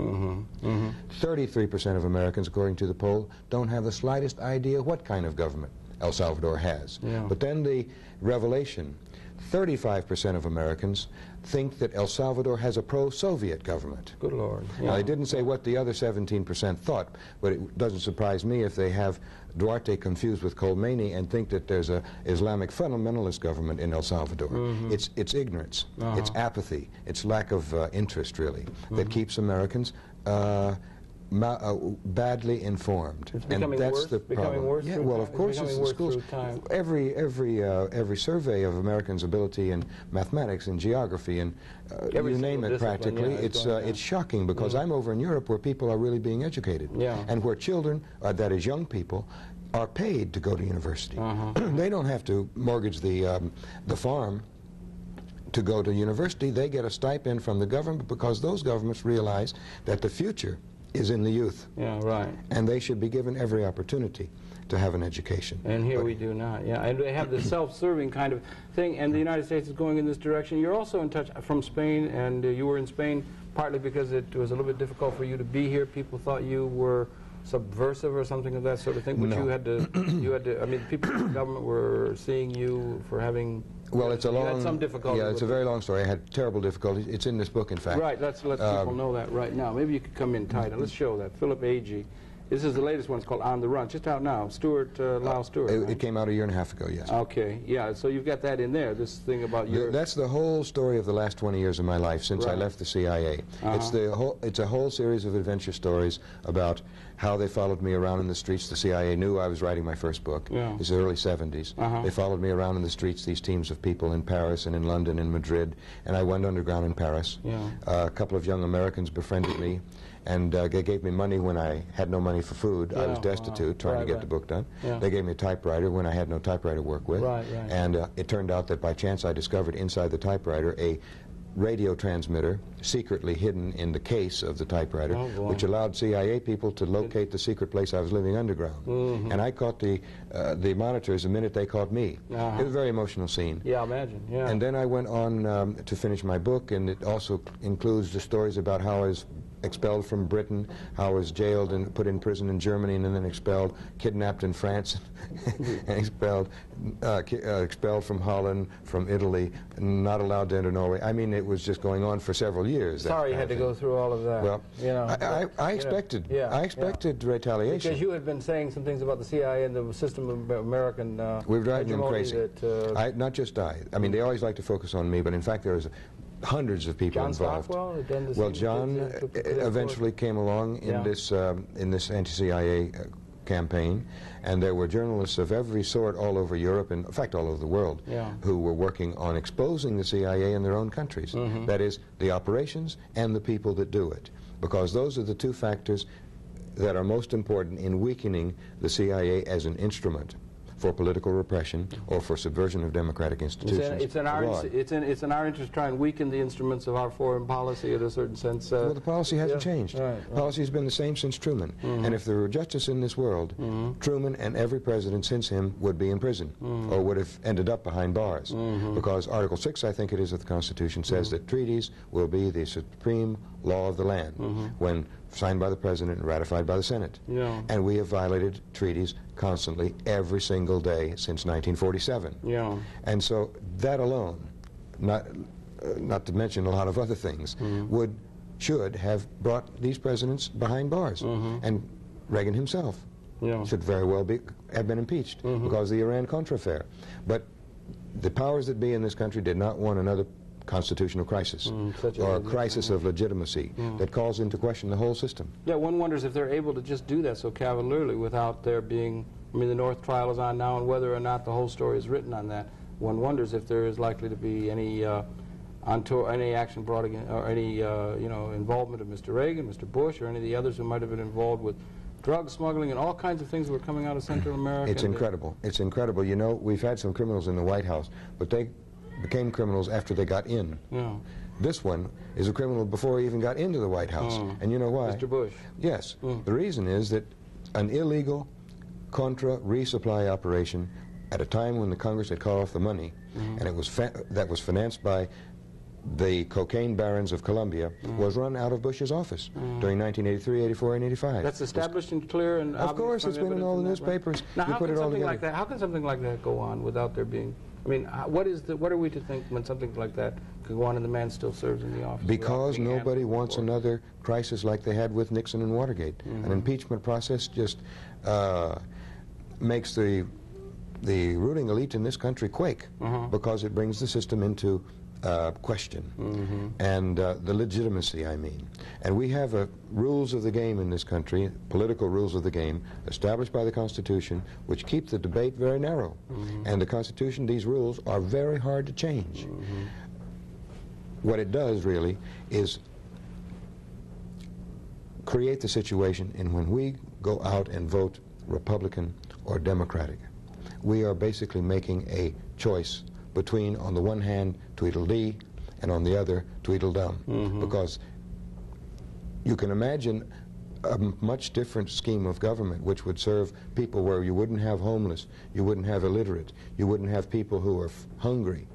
33% of Americans, according to the poll, don't have the slightest idea what kind of government El Salvador has. But then the revelation, 35% of Americans think that El Salvador has a pro-Soviet government. Good Lord. Now, they didn't say what the other 17% thought, but it doesn't surprise me if they have Duarte confused with Khomeini and think that there's a Islamic fundamentalist government in El Salvador. It's ignorance, it's apathy, it's lack of interest, really, that keeps Americans badly informed. It's becoming worse? The problem. Becoming worse? Yeah, well, of course, it's the schools. Every survey of Americans' ability in mathematics and geography and you name it, practically, it's shocking, because I'm over in Europe where people are really being educated, and where children, that is, young people, are paid to go to university. They don't have to mortgage the farm to go to university. They get a stipend from the government because those governments realize that the future is in the youth. And they should be given every opportunity to have an education. And here we do not. And they have the self-serving kind of thing, and the United States is going in this direction. You're also in touch from Spain, and you were in Spain partly because it was a little bit difficult for you to be here. People thought you were subversive or something of that sort of thing, but you had to, I mean, people in the government were seeing you for having... Well, it's a long... You had some difficulty. Yeah, it's a very long story. I had terrible difficulties. It's in this book, in fact. Right, let's people know that right now. Maybe you could come in tight, and let's show that. Phillip Agee. This is the latest one. It's called On the Run. Just out now. Lyle Stewart. It came out a year and a half ago, yes. Okay, yeah, so you've got that in there, this thing about your... That's the whole story of the last 20 years of my life since I left the CIA. It's a whole series of adventure stories about how they followed me around in the streets. The CIA knew I was writing my first book. This is the early 70s. They followed me around in the streets, these teams of people in Paris and in London and Madrid, and I went underground in Paris. A couple of young Americans befriended me, and they gave me money when I had no money for food. I was destitute, trying to get the book done. They gave me a typewriter when I had no typewriter to work with. And it turned out that by chance I discovered inside the typewriter a radio transmitter secretly hidden in the case of the typewriter, which allowed CIA people to locate the secret place I was living underground. And I caught the monitors the minute they caught me. It was a very emotional scene. Yeah, imagine. And then I went on to finish my book, and it also includes the stories about how I was expelled from Britain, how I was jailed and put in prison in Germany, and then expelled, kidnapped in France, and expelled from Holland, from Italy, not allowed to enter Norway. I mean, it was just going on for several years. Sorry you had to go through all of that. Well, you know, I expected retaliation. Because you had been saying some things about the CIA and the system of American we're driving them crazy. That, not just I mean, they always like to focus on me, but in fact there was hundreds of people involved. Well, John eventually came along in this anti-CIA campaign, and there were journalists of every sort all over Europe, and in fact all over the world, who were working on exposing the CIA in their own countries. That is, the operations and the people that do it, because those are the two factors that are most important in weakening the CIA as an instrument for political repression or for subversion of democratic institutions. It's in our interest to try and weaken the instruments of our foreign policy in a certain sense. Well, the policy hasn't changed. Policy has been the same since Truman. And if there were justice in this world, Truman and every president since him would be in prison or would have ended up behind bars. Because Article 6, I think it is, of the Constitution says that treaties will be the supreme law of the land when signed by the President and ratified by the Senate. And we have violated treaties constantly every single day since 1947. And so that alone, not to mention a lot of other things, should have brought these presidents behind bars. And Reagan himself should very well have been impeached because of the Iran-Contra affair. But the powers that be in this country did not want another constitutional crisis or a crisis of legitimacy that calls into question the whole system. Yeah, one wonders if they're able to just do that so cavalierly without there being, I mean, the North trial is on now, and whether or not the whole story is written on that, one wonders if there is likely to be any any action brought against, or any involvement of Mr. Reagan, Mr. Bush, or any of the others who might have been involved with drug smuggling and all kinds of things that were coming out of Central America. It's incredible. It's incredible. You know, we've had some criminals in the White House, but they became criminals after they got in. Yeah. This one is a criminal before he even got into the White House. And you know why? Mr. Bush. Yes. The reason is that an illegal Contra resupply operation at a time when the Congress had called off the money, and it was that was financed by the cocaine barons of Colombia, was run out of Bush's office during 1983, 84, and 85. That's established and clear and of course, it's been in all the newspapers. Now, you how put can it all something together. like that? How can something like that go on without there being? I mean, what are we to think when something like that could go on and the man still serves in the office? Because nobody wants another crisis like they had with Nixon and Watergate. An impeachment process just makes the ruling elite in this country quake because it brings the system into question and the legitimacy, I mean. And we have rules of the game in this country, political rules of the game, established by the Constitution, which keep the debate very narrow. And the Constitution, these rules, are very hard to change. What it does, really, is create the situation in when we go out and vote Republican or Democratic, we are basically making a choice between, on the one hand, Tweedledee, and on the other, Tweedledum. Because you can imagine a much different scheme of government which would serve people where you wouldn't have homeless, you wouldn't have illiterate, you wouldn't have people who are hungry.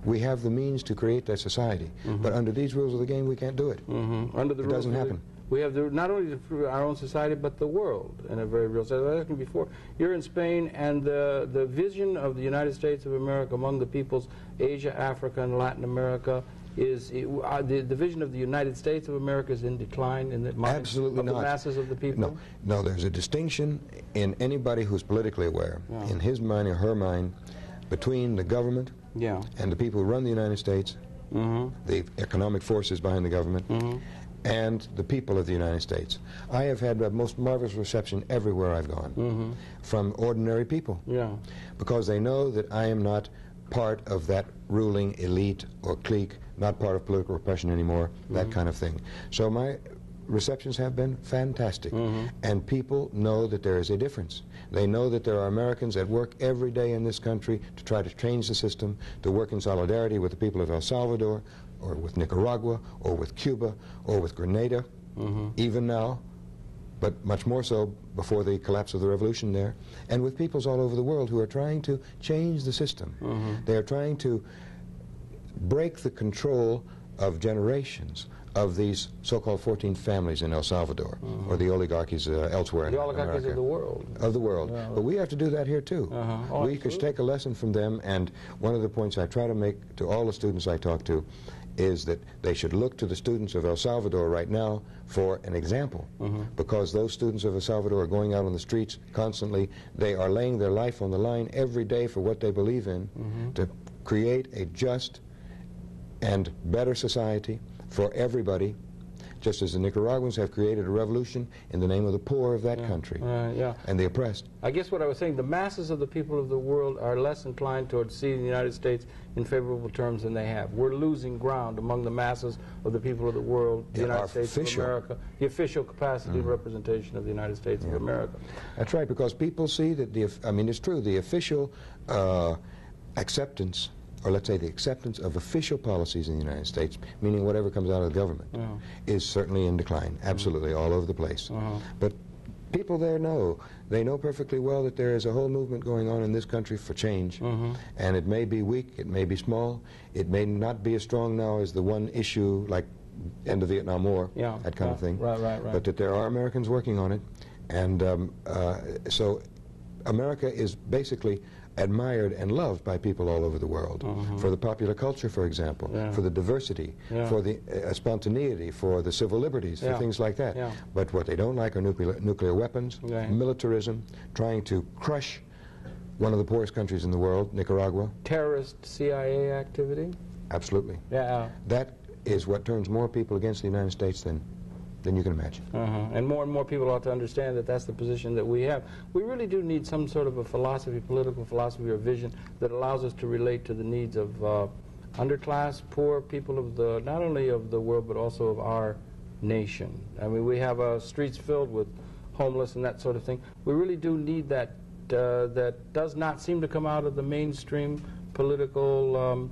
We have the means to create that society, but under these rules of the game, we can't do it. Under the it rules doesn't happen. We have not only our own society, but the world in a very real sense. I was asking before, you're in Spain, and the vision of the United States of America among the peoples, Asia, Africa, and Latin America, is the vision of the United States of America is in decline in the minds of the masses of the people? No, there's a distinction in anybody who's politically aware, in his mind or her mind, between the government and the people who run the United States, the economic forces behind the government, and the people of the United States. I have had the most marvelous reception everywhere I've gone, from ordinary people, because they know that I am not part of that ruling elite or clique, not part of political repression anymore, that kind of thing. So my receptions have been fantastic, and people know that there is a difference. They know that there are Americans at work every day in this country to try to change the system, to work in solidarity with the people of El Salvador, or with Nicaragua, or with Cuba, or with Grenada, even now, but much more so before the collapse of the revolution there, and with peoples all over the world who are trying to change the system. They are trying to break the control of generations of these so-called 14 families in El Salvador, or the oligarchies elsewhere in America. The oligarchies of the world. Of the world. But we have to do that here, too. We could take a lesson from them, and one of the points I try to make to all the students I talk to is that they should look to the students of El Salvador right now for an example, because those students of El Salvador are going out on the streets constantly. They are laying their life on the line every day for what they believe in, to create a just and better society for everybody, just as the Nicaraguans have created a revolution in the name of the poor of that country and the oppressed. I guess what I was saying, the masses of the people of the world are less inclined towards seeing the United States in favorable terms than they have. We're losing ground among the masses of the people of the world, the United States of America, the official capacity and representation of the United States of America. That's right, because people see that I mean, it's true, the official acceptance, or let's say the acceptance of official policies in the United States, meaning whatever comes out of the government, is certainly in decline, absolutely, all over the place. But people there know, they know perfectly well that there is a whole movement going on in this country for change, and it may be weak, it may be small, it may not be as strong now as the one issue like end of the Vietnam War, that kind of thing, but that there are Americans working on it, and so America is basically admired and loved by people all over the world, for the popular culture, for example, for the diversity, for the spontaneity, for the civil liberties, for things like that. But what they don't like are nuclear weapons, militarism, trying to crush one of the poorest countries in the world, Nicaragua. Terrorist CIA activity? Absolutely. Yeah. That is what turns more people against the United States than you can imagine. And more people ought to understand that that's the position that we have. We really do need some sort of a philosophy, political philosophy or vision that allows us to relate to the needs of underclass, poor people of the, not only of the world, but also of our nation. I mean, we have streets filled with homeless and that sort of thing. We really do need that. That does not seem to come out of the mainstream political,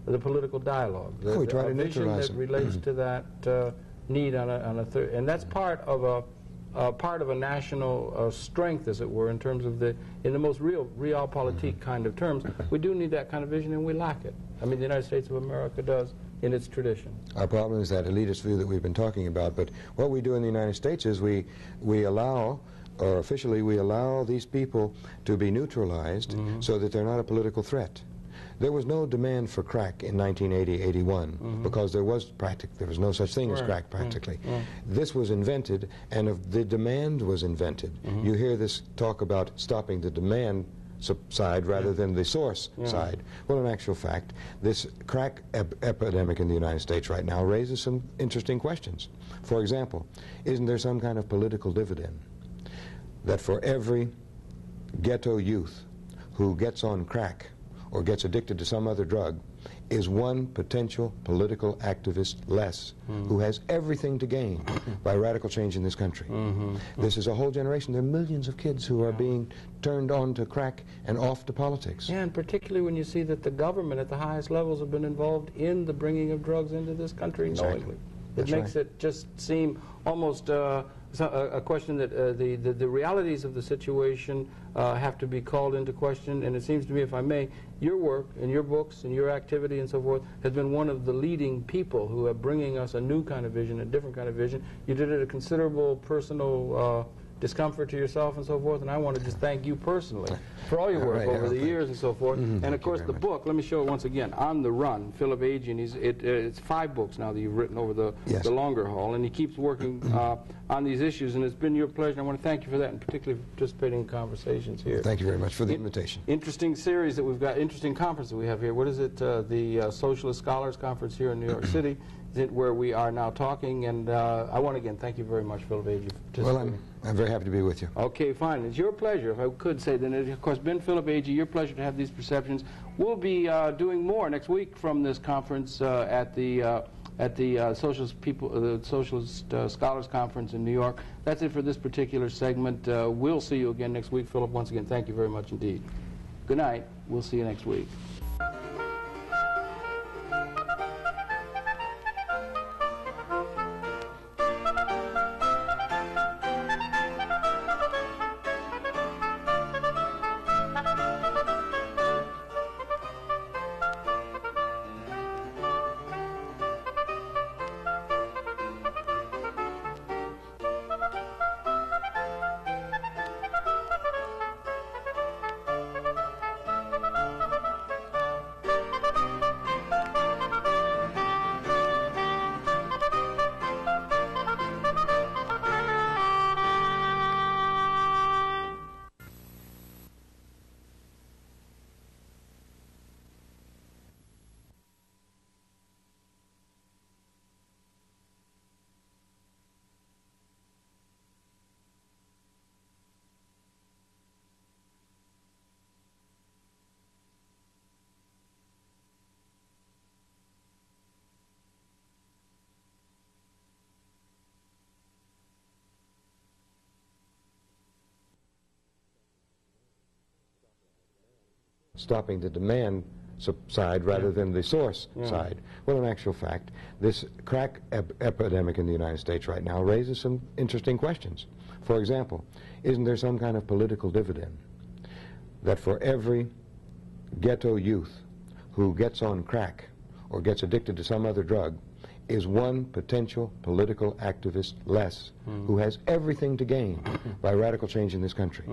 the political dialogue. We try to vision neutralize that it. relates to that need on a third, and that's part of a national strength, as it were, in terms of in the most realpolitik kind of terms. We do need that kind of vision, and we lack it. I mean, the United States of America does in its tradition. Our problem is that elitist view that we've been talking about. But what we do in the United States is we allow, or officially we allow these people to be neutralized so that they're not a political threat. There was no demand for crack in 1980-81 because there was no such thing as crack practically. This was invented, and the demand was invented. You hear this talk about stopping the demand side rather than the source side. Well, in actual fact, this crack epidemic in the United States right now raises some interesting questions. For example, isn't there some kind of political dividend that for every ghetto youth who gets on crack or gets addicted to some other drug is one potential political activist less who has everything to gain by radical change in this country? This is a whole generation. There are millions of kids who are being turned on to crack and off to politics. Yeah, and particularly when you see that the government at the highest levels have been involved in the bringing of drugs into this country knowingly. It makes it just seem almost a question that the realities of the situation have to be called into question. And it seems to me, if I may, your work and your books and your activity and so forth has been one of the leading people who are bringing us a new kind of vision, a different kind of vision. You did it at a considerable personal discomfort to yourself and so forth, and I want to just thank you personally for all your work over the years and so forth. And of course the book, let me show it once again, On the Run, Phillip Agee, and it's 5 books now that you've written over the longer haul, and he keeps working on these issues, and it's been your pleasure. I want to thank you for that, and particularly for participating in conversations here. Thank you very much for the invitation. Interesting series that we've got, interesting conference that we have here. What is it? The Socialist Scholars Conference here in New York City, where we are now talking, and I want to again thank you very much, Phillip Agee, for participating. Well, I'm very happy to be with you. Okay, fine. It's your pleasure, if I could say, then it has, of course, been Phillip Agee, your pleasure to have these perceptions. We'll be doing more next week from this conference at the Socialist Scholars Conference in New York. That's it for this particular segment. We'll see you again next week. Phillip, once again, thank you very much indeed. Good night. We'll see you next week. Stopping the demand side rather than the source side. Well, in actual fact, this crack epidemic in the United States right now raises some interesting questions. For example, isn't there some kind of political dividend that for every ghetto youth who gets on crack or gets addicted to some other drug is one potential political activist less who has everything to gain by radical change in this country?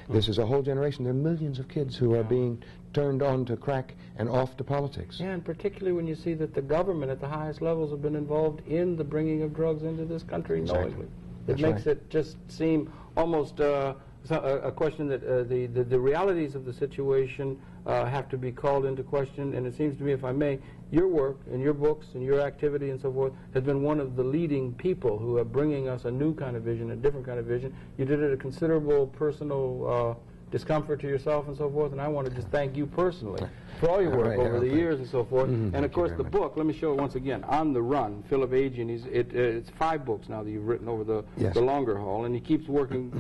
This is a whole generation. There are millions of kids who are being turned on to crack and off to politics. Yeah, and particularly when you see that the government at the highest levels have been involved in the bringing of drugs into this country knowingly. It makes it just seem almost a question that the realities of the situation have to be called into question. And it seems to me, if I may, your work and your books and your activity and so forth has been one of the leading people who are bringing us a new kind of vision, a different kind of vision. You did it at a considerable personal discomfort to yourself and so forth, and I want to just thank you personally for all your work over the years and so forth. And of course the book, let me show it once again, On the Run, Phillip Agee, and it's 5 books now that you've written over the longer haul, and he keeps working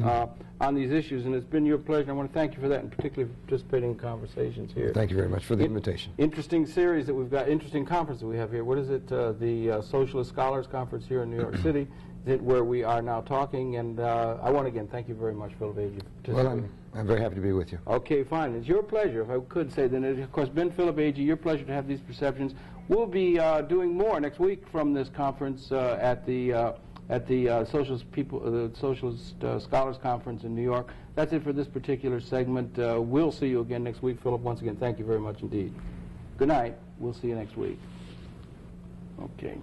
on these issues, and it's been your pleasure. I want to thank you for that, and particularly for participating in conversations here. Thank you very much for the invitation. Interesting series that we've got, interesting conference that we have here. What is it? The Socialist Scholars Conference here in New York City, where we are now talking, and I want to again thank you very much, Phillip Agee, for participating. Well, I'm very happy to be with you. Okay, fine. It's your pleasure, if I could say, then it has, of course, been Phillip Agee, your pleasure to have these perceptions. We'll be doing more next week from this conference at the Socialist Scholars Conference in New York. That's it for this particular segment. We'll see you again next week. Phillip, once again, thank you very much indeed. Good night. We'll see you next week. Okay.